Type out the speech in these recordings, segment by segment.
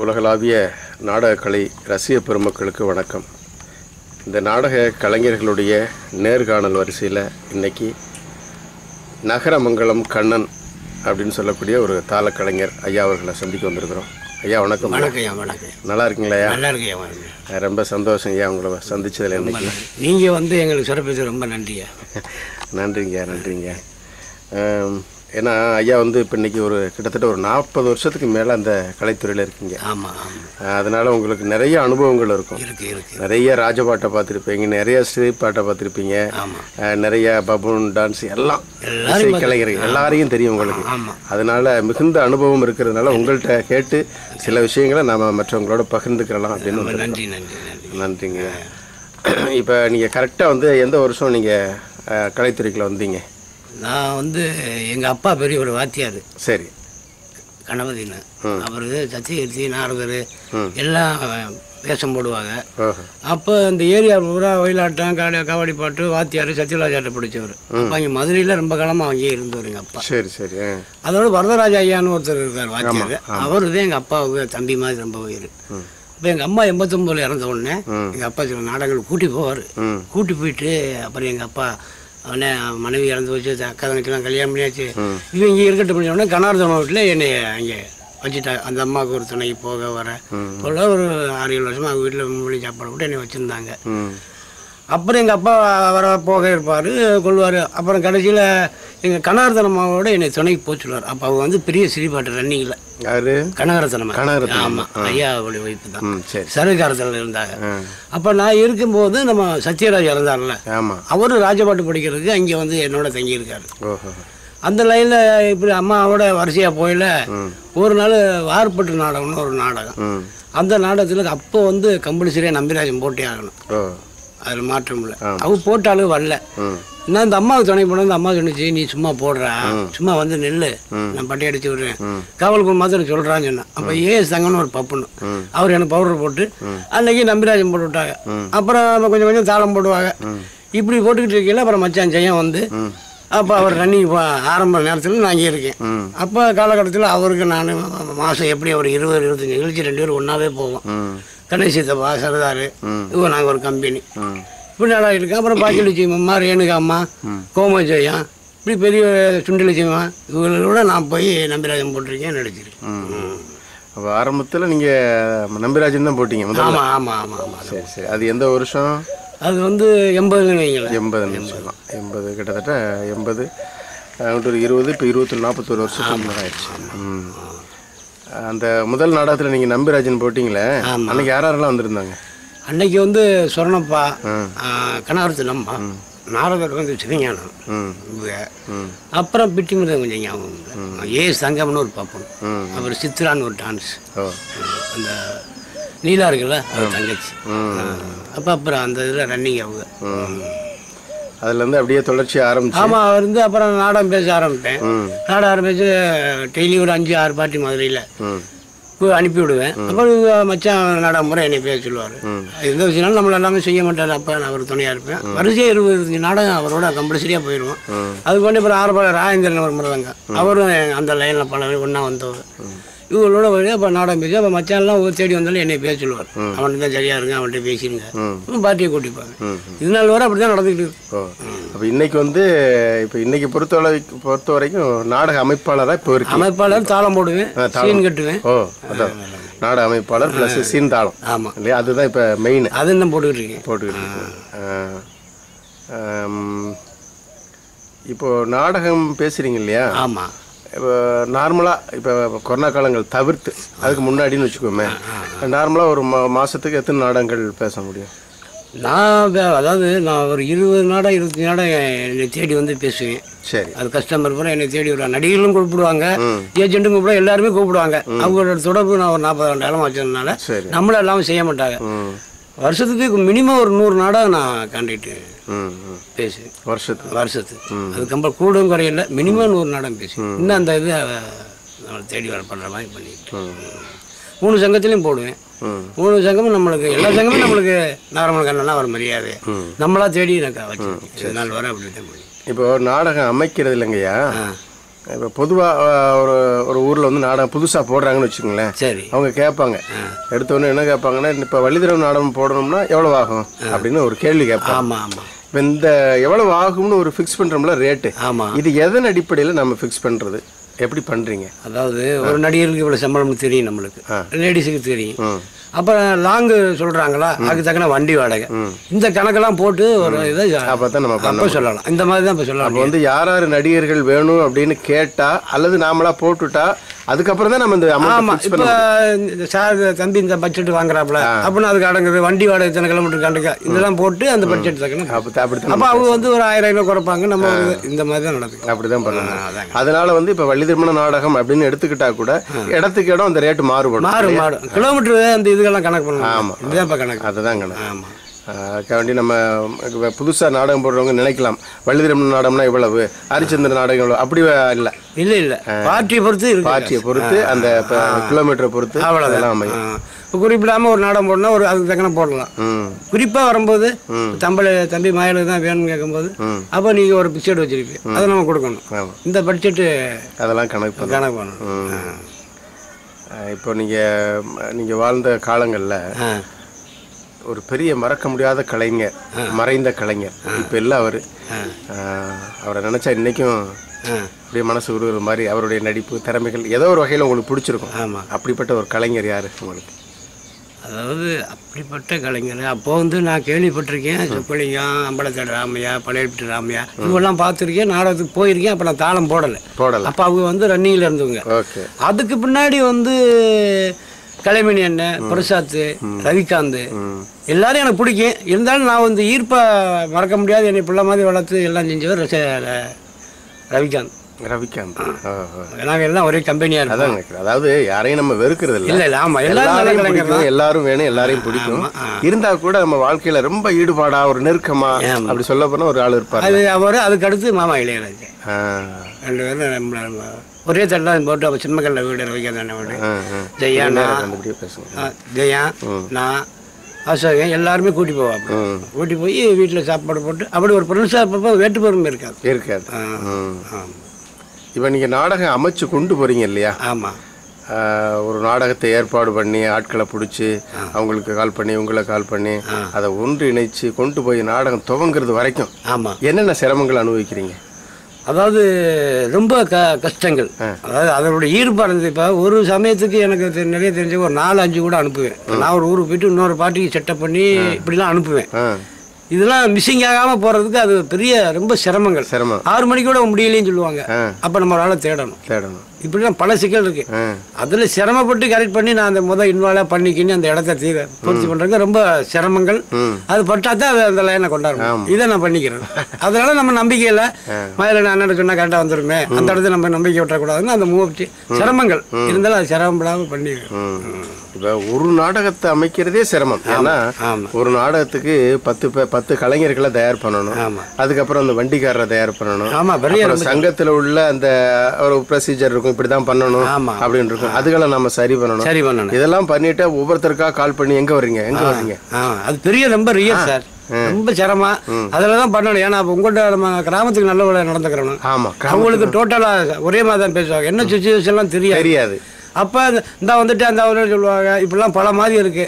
உலகளாவிய நாடகக்கலை ரசிக பெருமக்களுக்கு வணக்கம். இந்த நாடக கலைஞர்களுடைய நேர்காணல் வரிசையில் இன்றைக்கி நகரமங்கலம் கண்ணன் அப்படின்னு சொல்லக்கூடிய ஒரு தாள கலைஞர் ஐயா அவர்களை சந்திக்க வந்திருக்கிறோம். ஐயா வணக்கம். வணக்கம். வணக்கம். நல்லா இருக்கீங்களா? நல்லா இருக்கேன். ரொம்ப சந்தோஷம் ஐயா உங்களை சந்திச்சதில். இன்னைக்கு நீங்கள் வந்து எங்களுக்கு சிறப்பிச்சு ரொம்ப நன்றியா. நன்றிங்க. ஏன்னா ஐயா வந்து இப்போ இன்றைக்கி ஒரு கிட்டத்தட்ட ஒரு 40 வருஷத்துக்கு மேலே அந்த கலைத்துறையில் இருக்கீங்க. ஆமாம். அதனால் உங்களுக்கு நிறைய அனுபவங்கள் இருக்கும். இருக்கு. நிறைய ராஜபாட்டை பார்த்துருப்பீங்க, நிறைய ஸ்ட்ரீட் பாட்டை பார்த்துருப்பீங்க, நிறைய பபூன் டான்ஸ் எல்லாம் இசை கலைஞர்கள் எல்லாரையும் தெரியும் உங்களுக்கு. அதனால் மிகுந்த அனுபவம் இருக்கிறதுனால உங்கள்கிட்ட கேட்டு சில விஷயங்களை நாம் மற்றவங்களோட பகிர்ந்துக்கலாம் அப்படின்னு. நன்றிங்க. இப்போ நீங்கள் கரெக்டாக வந்து எந்த வருஷம் நீங்கள் கலைத்துறைக்குள்ள வந்தீங்க? நான் வந்து எங்கள் அப்பா பெரிய ஒரு வாத்தியார். சரி. கணபதினு அவர் சத்தியகீர்த்தி நாரதர் எல்லாம் வேஷம் போடுவாங்க. அப்போ இந்த ஏரியா பூரா ஒயிலாட்டம் கபடி பாட்டு வாத்தியார் சத்யராஜாட்ட பிடிச்சவர். அப்போ அங்கே மதுரையில் ரொம்ப காலமாக அங்கேயே இருந்தவர் எங்கள் அப்பா. சரி. அதோட வரதராஜ ஐயான்னு ஒருத்தர் இருக்கார் வாத்தியார். அவர் தான் எங்கள் அப்பாவுக்கு தம்பி மாதிரி ரொம்ப உயிர். இப்போ எங்கள் அம்மா 89 இறந்த உடனே எங்கள் அப்பா சில நாடகங்கள் கூட்டி போவார். கூட்டி போயிட்டு அப்புறம் எங்கள் அப்பா அவனே மனைவி இறந்து வச்சு அக்கா தனக்கெல்லாம் கல்யாணம் பண்ணியாச்சு. இவன் இங்கே இருக்கட்டும் பண்ணியோடனே கனார்தன வீட்டில் என்னை அங்கே வச்சுட்டாங்க. அந்த அம்மாவுக்கு ஒரு துணைக்கு போக வர போல ஒரு 6-7 வருஷமாக அவங்க வீட்டில் மொழி சாப்பாடு விட்டு என்னை வச்சுருந்தாங்க. அப்புறம் எங்கள் அப்பா வர போக இருப்பார், கொள்வார். அப்புறம் கடைசியில் எங்கள் கனகரத்தனம்மாவோட என்னை துணைக்கு போச்சுடுவார். அப்போ அவங்க வந்து பெரிய சிரிப்பாட்டு ரன்னிங்கில் யாரு? கனகரத்தனம்மா. ஆமாம், ஐயாவுடைய வைப்பு தான். சருகாரத்தில் இருந்தாங்க. அப்போ நான் இருக்கும்போது நம்ம சத்யராஜ் இறந்தார்ல, அவரும் ராஜபாட்டு படிக்கிறதுக்கு அங்கே வந்து என்னோட தங்கியிருக்காரு. அந்த லைனில் இப்படி அம்மாவோட வரிசையாக போயில ஒரு நாள் வார்பட்டு நாடகம்னு ஒரு நாடகம். அந்த நாடகத்தில் அப்போ வந்து கம்பல்சரியாக நம்பிராஜன் போட்டே ஆகணும், அதில் மாற்றம் இல்லை. அவ போட்டாலும் வரல. நான் இந்த அம்மாவுக்கு துணை போனது, அம்மா சொன்னிச்சு நீ சும்மா போடுறா, சும்மா வந்து நெல்லு, நான் பட்டி அடிச்சு விடுறேன், காவலுக்கு மாத்திரம் சொல்கிறான்னு சொன்னேன். அப்போ ஏஎஸ் தங்கன்னு ஒரு பப்புன்னு அவர் எனக்கு பவுடர் போட்டு அன்னைக்கு நம்பிராஜன் போட்டு விட்டாங்க. அப்புறம் கொஞ்சம் தாளம் போடுவாங்க. இப்படி போட்டுக்கிட்டு இருக்கீங்களா. அப்புறம் மச்சான் ஜெயம் வந்து அப்போ அவர் ரன்னிங் ஆரம்ப நேரத்தில் நான் இங்கே இருக்கேன். அப்போ காலகட்டத்தில் அவருக்கு நான் மாதம் எப்படி ஒரு 20-25 நிகழ்ச்சி 2 பேரும் ஒன்றாவே போவோம். கணேசித்தப்பா சரதாரு இவங்க நாங்கள் ஒரு கம்பெனி இப்படி நல்லா இருக்கேன். அப்புறம் பாக்கியலட்சுமி ரேணுகா அம்மா, கோமஜெயம், இப்படி பெரிய சுண்டலட்சுமா இவங்களோட நான் போய் நம்பிராஜன் போட்டிருக்கேன், நடிச்சிருக்கேன். அப்போ ஆரம்பத்தில் நீங்கள் நம்பிராஜன் தான் போட்டீங்க? ஆமாம். சரி. அது எந்த வருஷம்? அது வந்து 80 வைங்களேன். 80 கிட்டத்தட்ட 80 ஒரு 20 இப்போ 41 வருஷத்துக்கு ஆயிடுச்சு. அந்த முதல் நாடகத்தில் நீங்கள் நம்பிராஜன் போட்டிங்களே, அன்னைக்கு யாரெல்லாம் வந்திருந்தாங்க? அன்னைக்கு வந்து சொரணப்பா, கனகரத்தனம்மா, நாரதர் வந்து சிவஞானம், அப்புறம் பிட்டிமுதன் கொஞ்சம் ஞாபகம், ஏஎஸ் தங்கம்னு ஒரு பாப்போம், அப்புறம் சித்ரான்னு ஒரு டான்ஸ், அந்த நீலா இருக்குல்ல அவர் தங்கச்சி. அப்புறம் அந்த இதில் ரன்னிங் அவங்க. அதுலேருந்து அப்படியே தொடர்ச்சி ஆரம்பிச்சு. ஆமாம், அவர் இருந்து அப்புறம் நாடகம் பேச ஆரம்பித்தேன். நாடகம் ஆரம்பித்து டெய்லி ஒரு 5-6 பாட்டி மதுரையில் அனுப்பி விடுவேன். அப்புறம் மச்சான் நாடகம் முறை என்னை பேச சொல்லுவார். எந்த விஷயம்னாலும் நம்மள எல்லாமே செய்ய மாட்டார். அப்போ நான் அவர் துணையாக இருப்பேன். வரிசையாக 20 நாடகம் அவரோட கம்பல்சரியாக போயிடுவோம். அதுக்கு வந்து அப்புறம் ஆரம்ப ராஜேந்திரன் ஒரு முறைதாங்க, அவரும் அந்த லைனில் பல ஒன்றா வந்தவர். இவங்களோட போய் அப்போ நாடகம் பேசி அப்போ மச்சான்லாம் தேடி வந்தாலும் என்னை பேச சொல்லுவார். அவன்கிட்ட தான் சரியாக இருங்க, அவன்கிட்ட பேசிடுங்க, பார்ட்டியை கூட்டிப்பாங்க. இது நாள் வரை அப்படி தான் நடந்துக்கிட்டு இருக்கு. அப்போ இன்னைக்கு வந்து இப்போ இன்னைக்கு பொறுத்த வரைக்கும் நாடக அமைப்பாளராக இப்போ இருக்கு. அமைப்பாளர் தாளம் போடுவேன், சீன் கட்டுவேன். அதான் நாடக அமைப்பாளர் ப்ளஸ் சீன் தாளம். ஆமாம் இல்லையா? அதுதான் இப்போ மெயின். அது என்ன போட்டுக்கிட்டு இருக்கேன். இப்போது நாடகம் பேசுகிறீங்க இல்லையா? ஆமாம். இப்போ நார்மலாக இப்போ கொரோனா காலங்கள் தவிர்த்து அதுக்கு முன்னாடின்னு வச்சுக்கோமே, நார்மலாக ஒரு மாதத்துக்கு எத்தனை நாடகங்கள் பேச முடியும்? அதாவது நான் ஒரு 20 நாடகம் 25 நாடகம் என்னை தேடி வந்து பேசுவேன். சரி. அது கஸ்டமர் பூரா என்னை தேடி வருவாங்க. நடிகர்களும் கூப்பிடுவாங்க, ஏஜென்ட்டும் கூப்பிடுவாங்க, எல்லாருமே கூப்பிடுவாங்க. அவங்களோட தொடர்பு நான் ஒரு 40-50 இடம் வச்சதுனால நம்மளும் எல்லாமே செய்ய மாட்டாங்க. வருஷத்துக்கு மினிமம் ஒரு 100 நாடகம் நான் காண்டிட்டு பேசுவேன். வருஷத்துக்கு அது கம்பல் கூடவும் குறையில, மினிமம் 100 நாடகம் பேசுவேன். இன்னும் அந்த இது நம்மளை தேடி வர பண்ணுற மாதிரி பண்ணிட்டு 3 சங்கத்திலையும் போடுவேன். 3 சங்கமும் நம்மளுக்கு எல்லா சங்கமும் நம்மளுக்கு நார்மல் கண்ணனா ஒரு மரியாதை நம்மளா தேடி எனக்கு வச்சு நாள் வர அப்படி தான். இப்போ நாடகம் அமைக்கிறது இல்லைங்கய்யா, இப்போ பொதுவாக ஒரு ஊரில் வந்து நாடகம் புதுசாக போடுறாங்கன்னு வச்சுக்கோங்களேன். சரி. அவங்க கேட்பாங்க, எடுத்தோடனே என்ன கேட்பாங்கன்னா, இப்போ வள்ளித்திரம் நாடகம் போடணும்னா எவ்வளோ ஆகும் அப்படின்னு ஒரு கேள்வி கேட்பாங்க. ஆமாம் ஆமாம். இப்போ இந்த எவ்வளவு ஆகும்னு ஒரு ஃபிக்ஸ் பண்ணுறோம்ல ரேட்டு. ஆமாம். இது எதன் அடிப்படையில் நம்ம ஃபிக்ஸ் பண்ணுறது, எப்படி பண்ணுறீங்க? அதாவது ஒரு நடிகருக்கு இவ்வளோ சம்பளம்னு தெரியும், நம்மளுக்கு லேடிஸுக்கு தெரியும். அப்புறம் லாங்கு சொல்கிறாங்களா, அதுக்கு தக்கன வண்டி வாடகை, இந்த கணக்கெல்லாம் போட்டு ஒரு இதை அப்போ தான் நம்ம அப்போ சொல்லலாம். இந்த மாதிரி தான் இப்போ சொல்லலாம். அப்போ வந்து யார் யார் நடிகர்கள் வேணும் அப்படின்னு கேட்டால் அல்லது நாமளா போட்டுட்டா அதுக்கப்புறம் தான் நம்ம இந்த அமௌண்ட் ஃபிக்ஸ் இப்போ சார் தம்பி இந்த பட்ஜெட் வாங்குறாப்புல அப்படின்னு அதுக்கு அடங்குது, வண்டி வாடகை எத்தனை கிலோமீட்டர் கண்டுக்க இதெல்லாம் போட்டு அந்த பட்ஜெட் தக்கணும். அப்போ அவங்க வந்து ஒரு 1000 குறைப்பாங்க, நம்ம இந்த மாதிரி தான் நடக்கும். அப்படி தான் பண்ணணும். அதனால வந்து இப்போ வள்ளி திருமண நாடகம் அப்படின்னு எடுத்துக்கிட்டா கூட இடத்துக்கு இடம் அந்த ரேட்டு மாறுபடும். கிலோமீட்டர் அந்த இதுக்கெல்லாம் கணக்கு பண்ணலாம். ஆமாம், இதுதான் இப்போ கணக்கு. அதுதான் கணக்கு. ஆமாம். வேண்டி நம்ம புதுசாக நாடகம் போடுறவங்க நினைக்கலாம் வள்ளிதிரம் நாடகம்னா இவ்வளவு, ஹரிச்சந்திர நாடகம் இவ்வளவு. அப்படி இல்லை இல்லை இல்லை, பார்ட்டியை பொறுத்து, பார்ட்டியை பொறுத்து, அந்த கிலோமீட்டரை பொறுத்து அவ்வளோதெல்லாம் அமையும். இப்போ குறிப்பிடாமல் ஒரு நாடகம் போடணும், ஒரு அதுக்கு தக்கன போடலாம். குறிப்பாக வரும்போது தம்பி மயிலுக்கு தான் வேணும்னு கேட்கும்போது அப்போ நீங்கள் ஒரு பிக்சட் வச்சுருப்பீங்க, அதை நம்ம கொடுக்கணும். இந்த பட்ஜெட்டு அதெல்லாம் கணக்கு பண்ணணும். இப்போ நீங்கள் வாழ்ந்த காலங்களில் ஒரு பெரிய மறக்க முடியாத கலைஞர், மறைந்த கலைஞர், இப்போ இல்லை அவர், அவரை நினச்சா இன்றைக்கும் அப்படியே மனசு உருகிற மாதிரி அவருடைய நடிப்பு திறமைகள் ஏதோ ஒரு வகையில் உங்களுக்கு பிடிச்சிருக்கும். ஆமாம். அப்படிப்பட்ட ஒரு கலைஞர் யார் உங்களுக்கு? அதாவது அப்படிப்பட்ட கலைஞர் அப்போ வந்து நான் கேள்விப்பட்டிருக்கேன். சொக்கலிங்கம், அம்பலத்தேடு ராமையா, பழையப்பட்டு ராமையா, இவெல்லாம் பார்த்துருக்கேன், நாடகத்துக்கு போயிருக்கேன். அப்போ நான் தாளம் போடலை. அப்போ அவங்க வந்து ரன்னிங்கில் இருந்தவங்க. அதுக்கு பின்னாடி வந்து கலைமணி அண்ணன், பிரசாத், ரவிகாந்த் எல்லாரும் எனக்கு பிடிக்கும். இருந்தாலும் நான் வந்து ஈர்ப்பை மறக்க முடியாது, என்னை பிள்ளை மாதிரி வளர்த்து எல்லாம் செஞ்சவர் ரவிகாந்த். நாங்கள் எல்லாம் ஒரே கம்பெனியாக இருக்கோம். அதாவது யாரையும் நம்ம வெறுக்கிறது இல்லை. இல்லை, ஆமாம், எல்லாரும் வேணும், எல்லாரையும் பிடிக்கும். இருந்தா கூட நம்ம வாழ்க்கையில ரொம்ப ஈடுபாடா ஒரு நெருக்கமா அப்படி சொல்ல போனா ஒரு ஆள் இருப்பார். அது அவர். அதுக்கு அடுத்து மாமா இளையராஜா, 2 பேரும் நம்ம ஒரே தட்டா போட்டு அப்போ சின்னக்கல்ல வீடு வைக்காத வீடு. ஜெயா, ஜெயா, நான், அசோகன் எல்லாருமே கூட்டி போவாங்க. கூட்டி போய் வீட்டில் சாப்பாடு போட்டு அப்படி ஒரு பொருள் வேட்டு பொறுமை இருக்காது. இப்போ நீங்கள் நாடகம் அமைச்சு கொண்டு போகிறீங்க இல்லையா? ஆமாம். ஒரு நாடகத்தை ஏற்பாடு பண்ணி ஆட்களை பிடிச்சி அவங்களுக்கு கால் பண்ணி உங்களை கால் பண்ணி அதை ஒன்றிணைச்சு கொண்டு போய் நாடகம் துவங்குறது வரைக்கும் என்னென்ன சிரமங்கள் அனுபவிக்கிறீங்க? அதாவது ரொம்ப கஷ்டங்கள். அதாவது அதனுடைய ஈடுபாடு இருந்தது. இப்போ ஒரு சமயத்துக்கு எனக்கு நிறைய தெரிஞ்ச ஒரு 4-5 கூட அனுப்புவேன். நான் ஒரு ஊருக்கு போயிட்டு இன்னொரு பாட்டிக்கு செட்டப் பண்ணி இப்படிலாம் அனுப்புவேன். இதெல்லாம் மிஸ்ஸிங் ஆகாமல் போகிறதுக்கு அது பெரிய ரொம்ப சிரமங்கள். 6 மணிக்கு கூட முடியலைன்னு சொல்லுவாங்க. அப்போ நம்ம ஒரு ஆளை தேடணும். இப்படிலாம் பல சிக்கல் இருக்கு. அதில் சிரமப்பட்டு கரெக்ட் பண்ணி நான் அந்த இன்வால்வ் பண்ணிக்கின்னு அந்த இடத்த பூர்த்தி பண்ணுறதுக்கு ரொம்ப சிரமங்கள். அது பட்டா தான் அந்த லைனை கொண்டாடணும். இதை நான் பண்ணிக்கிறேன். அதனால நம்ம நம்பிக்கையில் மயில அண்ணன் சொன்னால் கரெக்டாக வந்துருமே, அந்த இடத்துல நம்ம நம்பிக்கை விட்டக்கூடாதுன்னு அந்த மூவ் சிரமங்கள் இருந்தாலும் அது சிரமப்படாமல் பண்ணிடுவேன். இப்போ ஒரு நாடகத்தை அமைக்கிறதே சிரமம். ஏன்னா ஒரு நாடகத்துக்கு 10 கலைஞர்களை தயார் பண்ணணும். அதுக்கப்புறம் அந்த வண்டிக்காரரை தயார் பண்ணணும். சங்கத்தில் உள்ள அந்த ஒரு ப்ரொசீஜர் இருக்கும், இப்படிதான் பண்ணணும் அப்படின்னு இருக்கும். அதுகளை நம்ம சரி பண்ணணும். இதெல்லாம் பண்ணிட்டு ஒவ்வொருத்தருக்கா கால் பண்ணி எங்க வர்றீங்க. அது பெரிய ரொம்ப ரியல் சார், ரொம்ப சிரமம். அதில் பண்ணணும். ஏன்னா உங்கள்கிட்ட நம்ம கிராமத்துக்கு நல்ல நடந்துக்கிறோம். அவங்களுக்கு டோட்டலா ஒரே மாதிரி தான் பேசுவாங்க. என்ன சுச்சுவேஷன்லாம் தெரியாது. அப்போ இந்த வந்துட்டு அந்த சொல்லுவாங்க. இப்படிலாம் பல மாதிரி இருக்கு.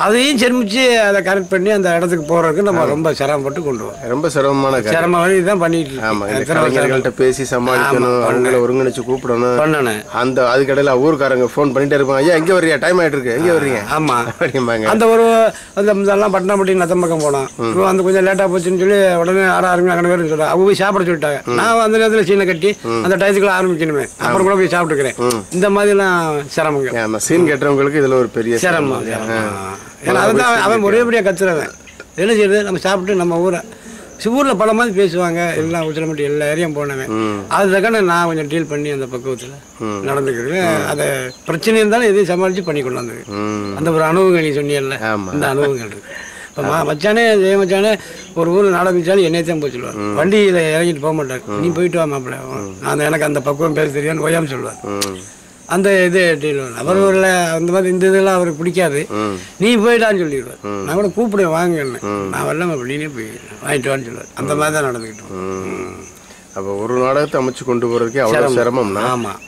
அதையும் செமிச்சு அதை கரெக்ட் பண்ணி அந்த இடத்துக்கு போறதுக்கு நம்ம ரொம்ப சிரமப்பட்டு கொண்டு வரோம். ரொம்ப சிரமமான இதுதான் பண்ணிட்டு பேசி சமாளிக்கணும், அவங்கள ஒருங்கிணைச்சு கூப்பிடணும். அந்த அதுக்கடையில ஊருக்காரங்க ஃபோன் பண்ணிட்டே இருப்பாங்க, ஐயா எங்க வர்றியா, டைம் ஆயிட்டு இருக்கு, எங்க வர்றீங்க. ஆமா, அந்த ஒரு இதெல்லாம் பட்டினாப்பட்டி நத்தம்பக்கம் போனோம். அந்த கொஞ்சம் லேட்டா போச்சுன்னு சொல்லி உடனே 6 மணி அங்கே பேர் சொல்றாங்க. அவங்க போய் சாப்பிட சொல்லிட்டாங்க. நான் அந்த நேரத்தில் சீனை கட்டி அந்த டயத்துக்குள்ள ஆரம்பிக்கணுமே, அப்புறம் கூட போய் சாப்பிட்டுக்கிறேன். இந்த மாதிரிலாம் சிரமங்கள். சீன் கேட்டவங்களுக்கு இதுல ஒரு பெரிய சிரமம். ஏன்னா அதுதான் அவன் ஒரேபடியாக கத்துறவன். என்ன செய்யுது, நம்ம சாப்பிட்டு நம்ம ஊரில் பல மாதிரி பேசுவாங்க. எல்லாம் உச்சலமட்டி எல்லா ஏரியாவும் போனவன். அதுக்கான நான் கொஞ்சம் டீல் பண்ணி அந்த பக்குவத்தில் நடந்துக்கிறேன். அதை பிரச்சனை இருந்தாலும் எதையும் சமாளித்து பண்ணி கொண்டு வந்தது. அந்த ஒரு அனுபவங்கள் நீ சொன்னியல்ல, அந்த அனுபவங்கள் இருக்கு. இப்போ மச்சானே ஜெய மச்சானே ஒரு ஊரில் நாடகம் என்னையத்தான் போய் சொல்லுவார். வண்டியில் இறங்கிட்டு போக மாட்டார். நீ போயிட்டு வா மாப்பிள்ள, நான் எனக்கு அந்த பக்குவம் பேச தெரியான்னு ஓயாமல் சொல்லுவார். அந்த இது அவர் ஒரு அந்த மாதிரி இந்த இதெல்லாம் அவருக்கு பிடிக்காது. நீ போயிட்டான்னு சொல்லிடுவார். நான் கூட கூப்பிடுவேன் வாங்கன்னு. நான் வரல, நீனே போய் வாங்கிட்டு வான்னு சொல்லுவார். அந்த மாதிரி தான் நடந்துக்கிட்டோம். அப்போ ஒரு நாடகத்தை அமைச்சு கொண்டு போறதுக்கே அவ்வளோ சிரமம்னா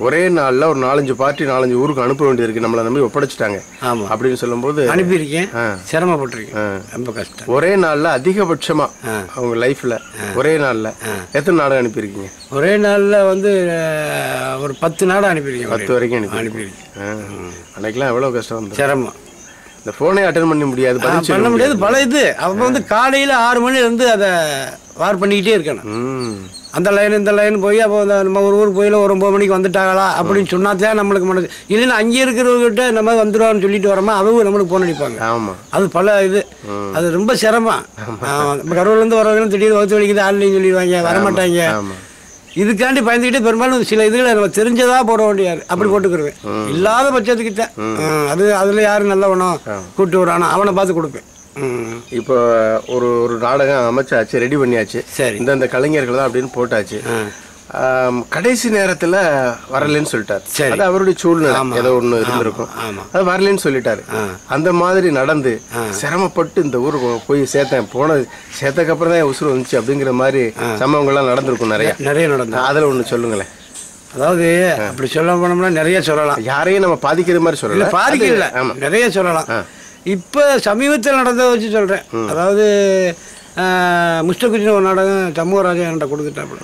ஒரே நாளில் ஒரு 4-5 பார்ட்டி 4-5 ஊருக்கு அனுப்ப வேண்டியிருக்கு, நம்மளை நம்பி ஒப்படைச்சிட்டாங்க அப்படின்னு சொல்லும்போது அனுப்பியிருக்கேன், சிரமப்பட்டிருக்கேன், ரொம்ப கஷ்டம். ஒரே நாளில் அதிகபட்சமாக அவங்க லைஃப்பில் ஒரே நாளில் எத்தனை நாடகம் அனுப்பியிருக்கீங்க? ஒரே நாளில் வந்து ஒரு 10 நாடகம் அனுப்பியிருக்கேன். 10 வரைக்கும் அனுப்பியிருக்கேன். அன்னைக்கெல்லாம் எவ்வளோ கஷ்டம், சிரமம். இந்த ஃபோனே அட்டன் பண்ண முடியாது, பண்ண முடியாது. பல இது அப்போ வந்து காலையில் 6 மணிலேருந்து அதை வார் பண்ணிக்கிட்டே இருக்கணும். அந்த லைன் இந்த லைன் போய் அப்போ நம்ம ஒரு ஊருக்கு போயில ஒரு 9 மணிக்கு வந்துட்டாங்களா அப்படின்னு சொன்னாதான் நம்மளுக்கு மனது. இல்லைன்னா அங்கே இருக்கிறவங்ககிட்ட நம்ம வந்துடுவான்னு சொல்லிட்டு வரோமா, அவங்க நம்மளுக்கு ஃபோன் அடிப்பாங்க. ஆமாம், அது பல இது, அது ரொம்ப சிரமம். நம்ம கரூர்லேருந்து வரவங்களும் திடீர்னு வகுத்து வலிக்குது ஆன்லைன் சொல்லிடுவாங்க, வரமாட்டாங்க. இதுக்காண்டி பயந்துக்கிட்டே பெரும்பாலும் சில இதுகளை நம்ம தெரிஞ்சதாக போட வேண்டியாரு, அப்படி போட்டுக்கிடுவேன். இல்லாத பட்சத்துக்கிட்ட அது அதில் யார் நல்லவனோ கூட்டு வரானோ அவனை பார்த்து கொடுப்பேன். இப்போ ஒரு ஒரு நாடகம் அமைச்சாச்சு, ரெடி பண்ணியாச்சு, சரி இந்த கலைஞர்கள் தான் அப்படின்னு போட்டாச்சு. கடைசி நேரத்தில் வரலன்னு சொல்லிட்டாரு. அது அவருடைய சூழ்நிலை, ஏதோ ஒன்று இருந்திருக்கும், அது வரலன்னு சொல்லிட்டாரு. அந்த மாதிரி நடந்து சிரமப்பட்டு இந்த ஊருக்கு போய் சேர்த்தேன், சேர்த்தக்கு அப்புறம் தான் உசுறு வந்துச்சு அப்படிங்கிற மாதிரி சம்பவங்கள்லாம் நடந்திருக்கும், நிறைய நடந்து. அதில் ஒன்று சொல்லுங்களேன். அதாவது அப்படி சொல்ல போனோம்னா நிறைய சொல்லலாம், யாரையும் நம்ம பாதிக்கிற மாதிரி சொல்லலாம், பாதிக்கல, நிறைய சொல்லலாம். இப்போ சமீபத்தில் நடந்ததை வச்சு சொல்கிறேன். அதாவது முஸ்டகுச்சின்னு ஒரு நாடகம் சமூகராஜா என்கிட்ட கொடுத்துட்டாப்புல,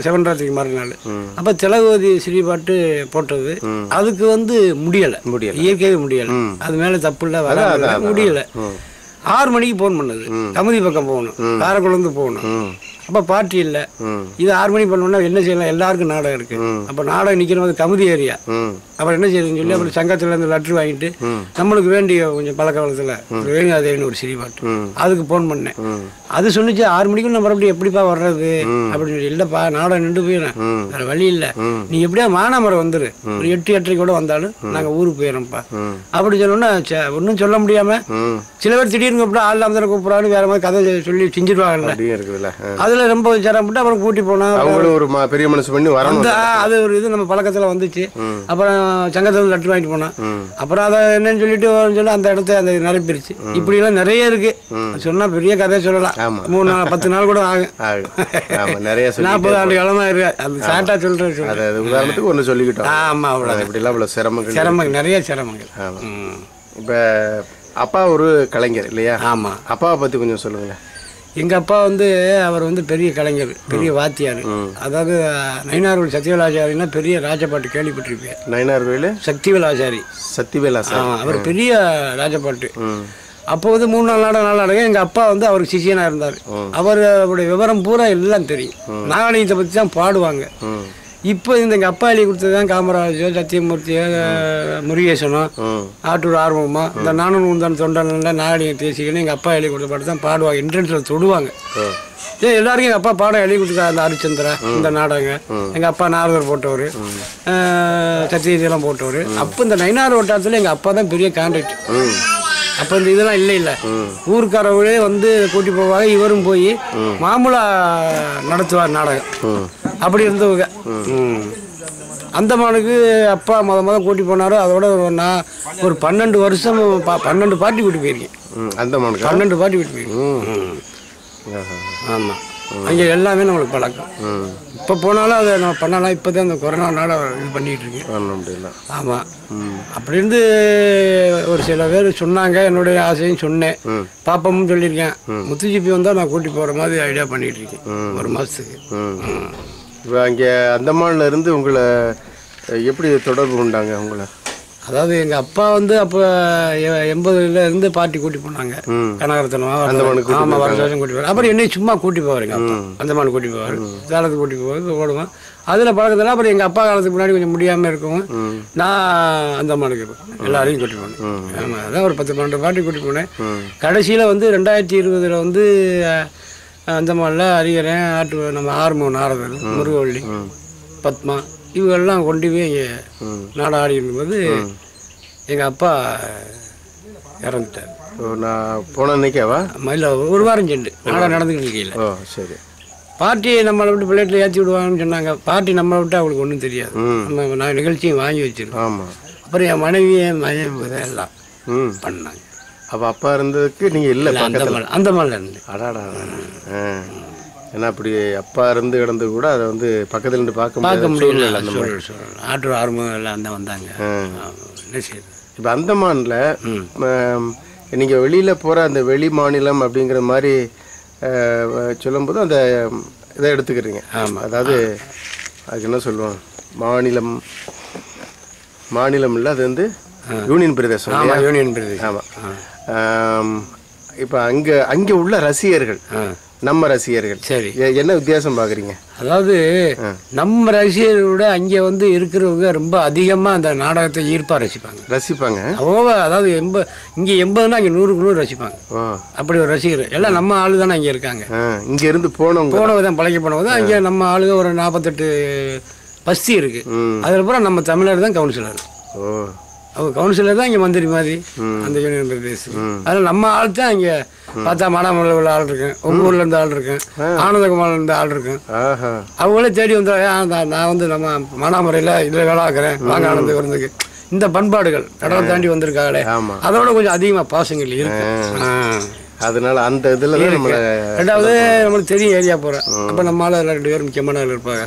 சிவன்ராத்திரிக்கு மறுநாள். அப்போ திலகவதி ஸ்ரீபாட்டு போட்டது, அதுக்கு வந்து முடியலை, இயற்கையாகவே முடியலை. அது மேலே தப்பு இல்லை, வர முடியலை. 6 மணிக்கு ஃபோன் பண்ணது, கமுதி பக்கம் போகணும், காரைக்குளந்து போகணும். அப்போ பார்ட்டி இல்லை, இது 6 மணிக்கு பண்ணோம்னா என்ன செய்யலாம், எல்லாருக்கும் நாடகம் இருக்கு. அப்போ நாடகம் நிற்கிறது கமுதி ஏரியா. அப்புறம் என்ன செய்யுதுன்னு சொல்லி அப்புறம் சங்கத்தில் இருந்து லெட்ரு வாங்கிட்டு நம்மளுக்கு வேண்டிய கொஞ்சம் பழக்க வளத்தில் வேங்காதேவின்னு ஒரு சிரிபாட்டு, அதுக்கு ஃபோன் பண்ணேன். அது சொன்னிச்சு 6 மணிக்கு நான் மறுபடியும் எப்படிப்பா வர்றது அப்படின்னு சொல்லி. இல்லைப்பா நாடகம் நின்று போயிடறேன், வேறு வழி இல்லை, நீ எப்படியா மானாமரம் வந்துரு, ஒரு 8-8:30 கூட வந்தாலும் நாங்கள் ஊருக்கு போயிடறோம்ப்பா அப்படி சொன்னோன்னா ஒன்றும் சொல்ல முடியாமல் சில பேர் திடீர்னு கூப்பிட்டா ஆள் இல்லாமல் கூப்பிட்றான்னு வேற மாதிரி கதை சொல்லி செஞ்சிருவாங்கல்ல. அதில் ரொம்ப சிரமப்பட்டு அப்புறம் கூட்டி போனோம். ஒரு பெரிய மனசு பண்ணி வரணும், அது ஒரு இது நம்ம பழக்கத்தில் வந்துச்சு. அப்புறம் சங்கத்தில் லெட்டர் வாங்கிட்டு போனோம். அப்புறம் அதை என்னன்னு சொல்லிட்டு சொல்லி அந்த இடத்த அந்த நிரப்பிருச்சு. இப்படி எல்லாம் நிறைய இருக்கு, சொன்னா பெரிய கதையை சொல்லலாம், 3-10 நாள் கூட ஆகும். 40 ஆண்டு காலமா இருக்கு, அது சாட்டா சொல்றேன். உதாரணத்துக்கு ஒன்று சொல்லிக்கிட்டோம். ஆமா, அவ்வளோ இப்படிலாம் அவ்வளோ சிரமங்கள், நிறைய சிரமங்கள். இப்போ அப்பா ஒரு கலைஞர் இல்லையா? ஆமா, அப்பாவை பற்றி கொஞ்சம் சொல்லுங்களேன். எங்கள் அப்பா வந்து அவர் வந்து பெரிய கலைஞர், பெரிய வாத்தியார். அதாவது நயினார்வேல் சத்தியவேலாச்சாரின்னா பெரிய ராஜபாட்டு கேள்விப்பட்டிருப்பேன். நயினார்வேல் சக்திவேலாச்சாரி, அவர் பெரிய ராஜபாட்டு. அப்போ வந்து 3-4 நாடகம் எங்கள் அப்பா வந்து அவருக்கு சிஷியனாக இருந்தார். அவருடைய விவரம் பூரா எல்லாம் தெரியும், நாகரிகத்தை பற்றி தான் பாடுவாங்க. இப்போ எங்கள் அப்பா எழுதி கொடுத்தது தான் காமராஜோ, சத்தியமூர்த்தியோ, முருகேசனோ, ஆட்டூர் ஆர்வமா, இந்த நானும் உந்தான் தொண்டன்ல நாகரிகம் தேசிக்கணும் எங்கள் அப்பா எழுதி கொடுத்த பாட்டு தான் பாடுவாங்க, என்ட்ரன்ஸில் தொடுவாங்க. எல்லாருக்கும் எங்கள் அப்பா பாடம் எழுதி கொடுத்துருக்காரு. அந்த ஹரிச்சந்திரா இந்த நாடகம் எங்கள் அப்பா நாரதர் போட்டவர், சத்தியதெல்லாம் போட்டவர். அப்போ இந்த நயினார் வட்டாரத்தில் எங்கள் அப்பா தான் பெரிய கான்ட்ராக்ட். அப்போ இந்த இதெல்லாம் இல்லை, ஊருக்காரவங்களே வந்து கூட்டி போவாங்க, இவரும் போய் மாமூலா நடத்துவார் நாடகம். அப்படி இருந்தவங்க அந்தமானுக்கு அப்பா முத கூட்டி போனாரு. அதோட ஒரு 12 வருஷம் 12 பாட்டி கூட்டி போயிருக்கேன். 12 பாட்டி கூட்டி போயிருக்கேன். ஆமாம், அங்கே எல்லாமே நம்மளுக்கு பழக்கம். இப்போ போனாலும் அதை நம்ம பண்ணலாம். இப்போ தான் அந்த கொரோனானால இது பண்ணிகிட்டு இருக்கேன். ஆமாம், அப்படி இருந்து ஒரு சில பேர் சொன்னாங்க, என்னுடைய ஆசையும் சொன்னேன், பாப்பமும் சொல்லியிருக்கேன். முத்துஜிபி வந்தால் நான் கூட்டி போகிற மாதிரி ஐடியா பண்ணிகிட்டு இருக்கேன் 1 மாதத்துக்கு. இப்போ அங்கே அந்தமான்ல இருந்து உங்களை எப்படி தொடர்பு கொண்டாங்க உங்களை? அதாவது எங்கள் அப்பா வந்து அப்போ 80ல இருந்து பார்ட்டி கூட்டி போனாங்க கனகரத்தனம். ஆமாம், வருஷம் கூட்டி போவார். அப்புறம் என்னை சும்மா கூட்டி போவாருங்க அப்பா, அந்தமான் கூட்டி போவார், சேலத்துக்கு கூட்டி போவார், ஓடுவேன். அதில் பழக்கத்தில் அப்புறம் எங்கள் அப்பா காலத்துக்கு முன்னாடி கொஞ்சம் முடியாமல் இருக்கும், நான் அந்தமானுக்கு எல்லாரையும் கூட்டி போனேன். ஆமாம், அதான் ஒரு 10-12 பார்ட்டி கூட்டி போனேன். கடைசியில் வந்து 2020 வந்து அந்தமானில் அறிகிறேன் நம்ம ஆர்மோன் நாரதர், முருகவள்ளி, பத்மா இவங்கெல்லாம் கொண்டு போய் இங்கே நாடகம் ஆடி இருக்கும்போது எங்கள் அப்பா இறந்துட்டார். நான் போன அன்னைக்கேவா? இல்லை, 1 வாரம் சென்று நாடகம் நடந்துக்கிட்டு இருக்கையில். ஓ சரி. பார்ட்டி நம்மளை விட்டு பிள்ளைட்டில் ஏற்றி விடுவாங்கன்னு சொன்னாங்க. பார்ட்டி நம்மளை விட்டு அவங்களுக்கு ஒன்றும் தெரியாது. நம்ம நான் நிகழ்ச்சியும் வாங்கி வச்சிருக்கோம். ஆமாம். அப்புறம் என் மனைவி எல்லாம் பண்ணாங்க. அப்போ அப்பா இருந்ததுக்கு நீங்கள் இல்லை? அந்த மாதிரில இருந்து. அடாடா. ஏன்னா அப்படி அப்பா இருந்து கிடந்து கூட அதை வந்து பக்கத்துல இருந்து பார்க்க முடியல. அந்த மாதிரி ஆற்றல் ஆர்வம் எல்லாம் தான் வந்தாங்க. என்ன செய்யுது இப்போ அந்தமான்ல நீங்கள் வெளியில் போகிற அந்த வெளி மாநிலம் அப்படிங்கிற மாதிரி சொல்லும்போது அந்த இதை எடுத்துக்கிறீங்க. ஆமாம். அதாவது அதுக்கு என்ன சொல்லுவோம், மாநிலம் இல்லை, அது வந்து யூனியன் பிரதேசம். யூனியன் பிரதேசம். ஆமாம். இப்போ அங்கே உள்ள ரசிகர்கள், நம்ம ரசிகர்கள், சரி, என்ன வித்தியாசம் பார்க்குறீங்க? அதாவது நம்ம ரசிகர்களை விட அங்கே வந்து இருக்கிறவங்க ரொம்ப அதிகமாக அந்த நாடகத்தை ஈர்ப்பாக ரசிப்பாங்க. அதாவது இங்கே 80னா அங்கே 100க்கு 100 ரசிப்பாங்க. அப்படி ஒரு ரசிகர் எல்லாம் நம்ம ஆளு தானே அங்கே இருக்காங்க. இங்கே இருந்து போனவங்க தான் பழகி போனவங்க தான். அங்கே நம்ம ஆளுங்க ஒரு 48 பஸ்தி இருக்கு. அதில் பூரா நம்ம தமிழர் தான் கவுன்சிலர். அவங்க கவுன்சிலர் தான் இங்கே மந்திரி மாதிரி அந்த யூனியன் பிரதேசம். அதில் நம்ம ஆள் தான் இங்கே பார்த்தா மானாமரில் உள்ள ஆள் இருக்கேன், உங்கள் ஊரில் இருந்த ஆள் இருக்கேன், ஆனந்தகுமாரில் இருந்த ஆள் இருக்கேன். அவங்களே தேடி வந்தா நான் வந்து நம்ம மானாமரியில் இதில் வேலை ஆக்குறேன், வாங்க ஆனந்த விருந்துக்கு. இந்த பண்பாடுகள் கடலை தாண்டி வந்திருக்காங்களே, அதோட கொஞ்சம் அதிகமாக பாசங்கள் இருக்கு. அதனால அந்த இதில் ரெண்டாவது நம்மளுக்கு தெரியும் ஏரியா போகிறேன். அப்போ நம்மளால 2 பேர் முக்கியமான ஆள் இருப்பாங்க.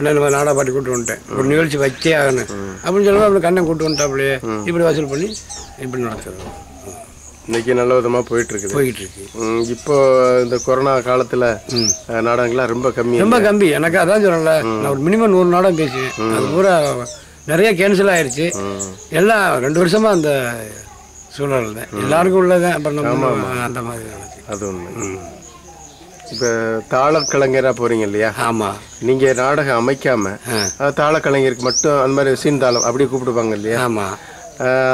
நம்ம நாடா பாட்டி கூப்பிட்டு வந்துட்டேன், ஒரு நிகழ்ச்சி வச்சே ஆகணும் அப்படின்னு சொல்லுவோம். அப்படி கண்ணை கூப்பிட்டு வந்துட்டாப்லையே இப்படி வசூல் பண்ணி இப்படி நடத்துறோம். இன்னைக்கு நல்ல விதமாக போயிட்டு இருக்கு. இப்போ இந்த கொரோனா காலத்தில் நாடகங்கள்லாம் ரொம்ப கம்மி. எனக்கு அதான் சொல்லல, நான் ஒரு மினிமம் 100 நாடகம் பேசுவேன். அது பூரா நிறைய கேன்சல் ஆயிடுச்சு. எல்லாம் 2 வருஷமா அந்த சூழல் தான் எல்லாருக்கும் உள்ளதான். அப்புறம் அந்த மாதிரி அது ஒன்று. இப்போ தாளக்கலைஞராக போகிறீங்க இல்லையா? ஆமாம். நீங்கள் நாடகம் அமைக்காமல் தாளக்கலைஞருக்கு மட்டும் அந்த மாதிரி சீன் தாளம் அப்படி கூப்பிடுவாங்க இல்லையா? ஆமாம்.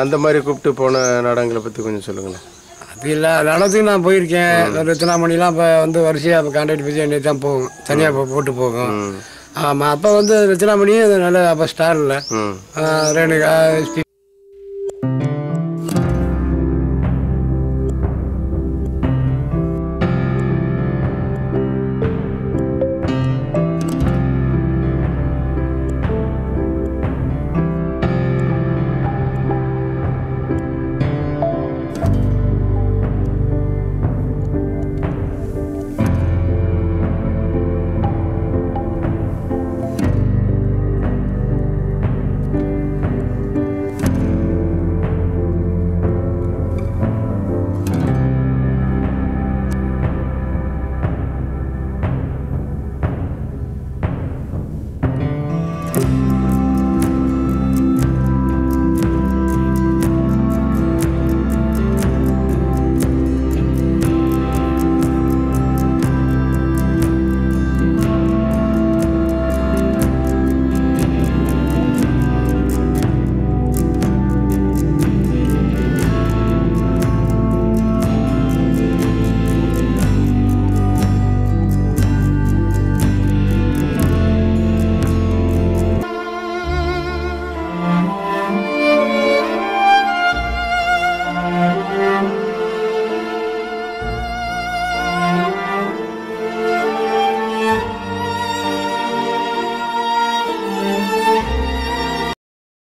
அந்த மாதிரி கூப்பிட்டு போன நாடகங்களை பற்றி கொஞ்சம் சொல்லுங்களேன். அப்படி இல்லை, நாடகத்துக்கு நான் போயிருக்கேன். ஒரு ரத்னாமணிலாம் இப்போ வந்து வரிசையாக இப்போ கான்ட்ராக்ட் பேசி என்னை தான் போகும், தனியாக போட்டு போகும். ஆமாம். அப்போ வந்து ரத்னாமணியும் நல்ல அப்போ ஸ்டார் இல்லை, ரேணுகா